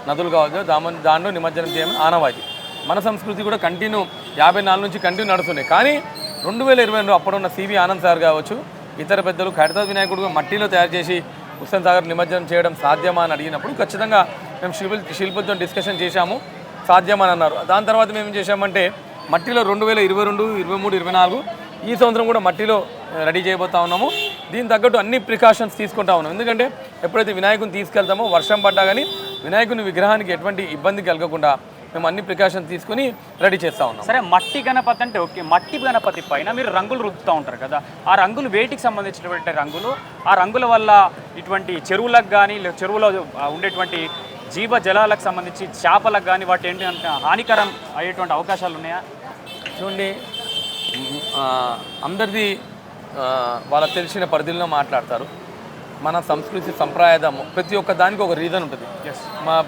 నదులు కావచ్చు దాంట్లో నిమజ్జనం చేయమని ఆనవాయితీ. మన సంస్కృతి కూడా కంటిన్యూ 54 నుంచి కంటిన్యూ నడుస్తున్నాయి. కానీ 2022 అప్పుడున్న సివి ఆనంద్ సార్ కావచ్చు, ఇతర పెద్దలు ఖైరతాబాద్ వినాయకుడు మట్టిలో తయారు చేసి హుస్సేన్ సాగర్ నిమజ్జనం చేయడం సాధ్యమా అని అడిగినప్పుడు ఖచ్చితంగా మేము శిల్పులతో డిస్కషన్ చేశాము, సాధ్యమని అన్నారు. దాని తర్వాత మేము ఏం చేశామంటే మట్టిలో 2022, 23, 24 ఈ సంవత్సరం కూడా మట్టిలో రెడీ చేయబోతా ఉన్నాము. దీని తగ్గట్టు అన్ని ప్రికాషన్స్ తీసుకుంటా ఉన్నాం. ఎందుకంటే ఎప్పుడైతే వినాయకుని తీసుకెళ్తామో వర్షం పడ్డా కానీ వినాయకుని విగ్రహానికి ఎటువంటి ఇబ్బంది కలగకుండా మేము అన్ని ప్రికాషన్స్ తీసుకుని రెడీ చేస్తూ ఉన్నాం. సరే, మట్టి గణపతి అంటే ఓకే, మట్టి గణపతి పైన మీరు రంగులు రుద్దుతూ ఉంటారు కదా, ఆ రంగులు వేటికి సంబంధించినటువంటి రంగులు? ఆ రంగుల వల్ల ఇటువంటి చెరువులకు కానీ చెరువులో ఉండేటువంటి జీవ జలాలకు సంబంధించి చేపలకు కానీ వాటి ఏంటి అంటే హానికరం అయ్యేటువంటి అవకాశాలు ఉన్నాయా? చూడండి, అందరిది వాళ్ళకి తెలిసిన పరిధిలో మాట్లాడతారు. మన సంస్కృతి సంప్రదాయం ప్రతి ఒక్క దానికి ఒక రీజన్ ఉంటుంది. ఇప్పుడు